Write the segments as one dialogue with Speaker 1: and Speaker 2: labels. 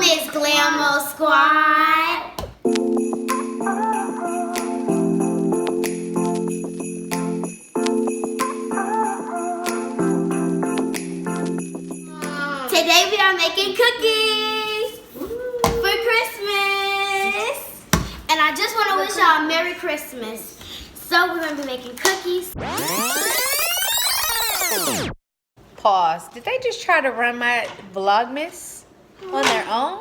Speaker 1: Vlogmas Glamour Squad. Today we are making cookies for Christmas. And I just want to wish y'all a Merry Christmas. So we're going to be making cookies.
Speaker 2: Pause. Did they just try to run my Vlogmas on their own?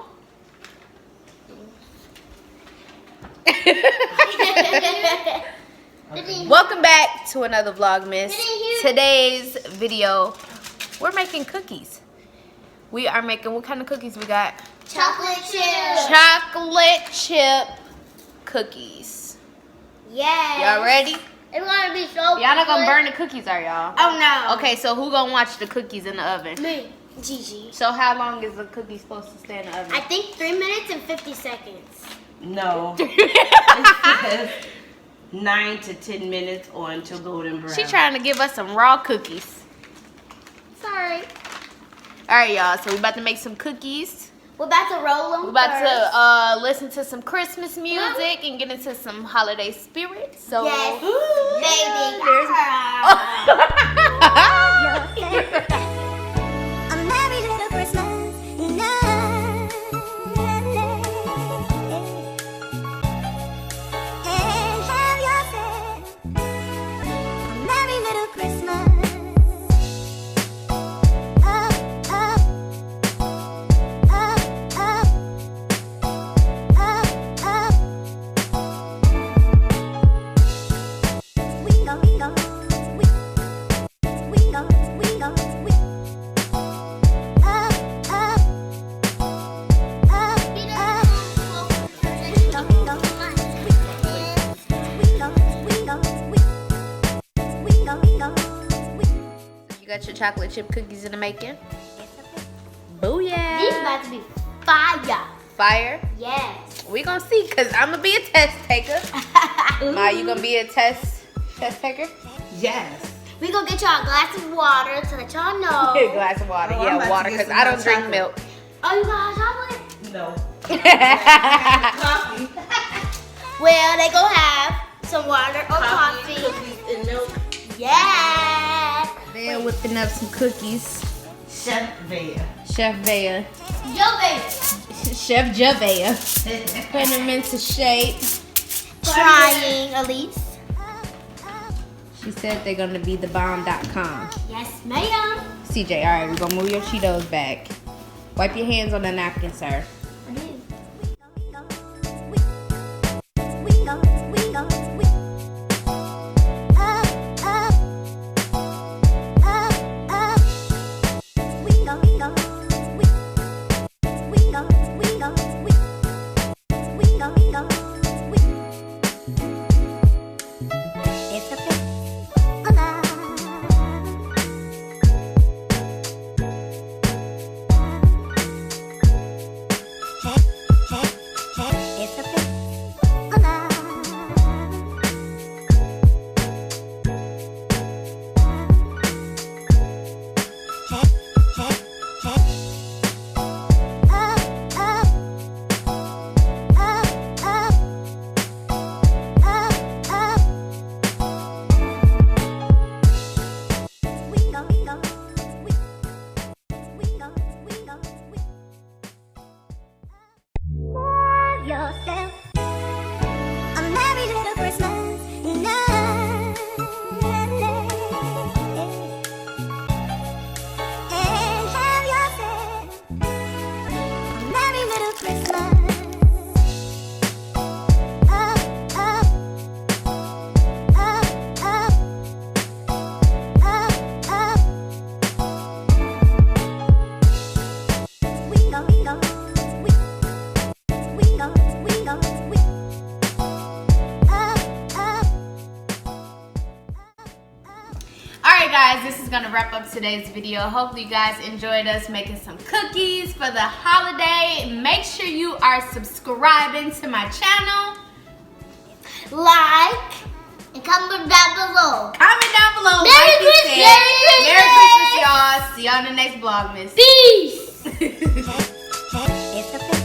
Speaker 2: Welcome back to another Vlogmas. Today's video, we're making cookies. We are making, what kind of cookies we got?
Speaker 1: Chocolate chip.
Speaker 2: Chocolate chip cookies.
Speaker 1: Yes.
Speaker 2: Y'all ready?
Speaker 1: It's gonna be so
Speaker 2: Y'all not gonna
Speaker 1: good.
Speaker 2: burn the cookies, are y'all?
Speaker 1: Oh no.
Speaker 2: Okay, so who gonna watch the cookies in the oven?
Speaker 1: Me. Gigi.
Speaker 2: So how long is the cookie supposed to stay in the oven?
Speaker 1: I think 3 minutes and 50 seconds.
Speaker 3: No. It says 9 to 10 minutes or until golden brown.
Speaker 2: She trying to give us some raw cookies.
Speaker 1: Sorry.
Speaker 2: All right, y'all. So we about to make some cookies.
Speaker 1: We're about to roll them.
Speaker 2: We about to listen to some Christmas music and get into some holiday spirit. So
Speaker 1: Yes. Baby.
Speaker 4: A merry little Christmas night. And have yourself a merry little Christmas. Up, up, up, up, up, up. We go, we go, we go, we go, we. Up, up, up, up. We go, we go,
Speaker 2: you got your chocolate chip cookies in the making. Booyah!
Speaker 1: These about to be fire.
Speaker 2: Fire.
Speaker 1: Yes.
Speaker 2: We gonna see, cause I'm gonna be a test taker. Ma, you gonna be a test taker?
Speaker 3: Yes.
Speaker 1: We gonna get y'all a glass of water to let y'all know.
Speaker 2: A glass of water.
Speaker 3: Oh, I'm
Speaker 2: Yeah,
Speaker 3: about
Speaker 2: water,
Speaker 3: to get
Speaker 2: cause
Speaker 3: some
Speaker 2: I don't
Speaker 3: hot
Speaker 2: drink
Speaker 3: chocolate.
Speaker 2: milk.
Speaker 1: Oh, you got hot chocolate?
Speaker 3: No.
Speaker 2: Coffee.
Speaker 3: Coffee.
Speaker 1: Well, they gonna have some water or coffee.
Speaker 3: Cookies and milk.
Speaker 1: Yeah.
Speaker 2: They're whipping up some cookies.
Speaker 3: Chef Vea.
Speaker 2: Chef Vea.
Speaker 1: Yo, baby.
Speaker 2: Chef Javea. Putting them into shape.
Speaker 1: Trying, Elise.
Speaker 2: She said they're gonna be thebomb.com.
Speaker 1: Yes, ma'am.
Speaker 2: CJ, all right, we're gonna move your Cheetos back. Wipe your hands on the napkin, sir.
Speaker 1: I did.
Speaker 4: It's a place alive. Hey, hey, hey, it's a place alive. Hey, hey, hey. Up, up, up, up, up, up. We go, we go, we go, we go, we. Have yourself a merry little Christmas night. And have yourself a merry little Christmas. Up, up, up, up, up, up. We go, we go, we go, we go, we. Up, up.
Speaker 2: Alright guys, this is gonna wrap up today's video. Hopefully you guys enjoyed us making some cookies for the holiday. Make sure you are subscribing to my channel.
Speaker 1: Like and comment down below.
Speaker 2: Comment down below.
Speaker 1: Merry
Speaker 2: like you
Speaker 1: Christmas!
Speaker 2: said. Merry Christmas, y'all. See y'all in the next Vlogmas.
Speaker 1: Peace.
Speaker 4: Hey, hey, It's the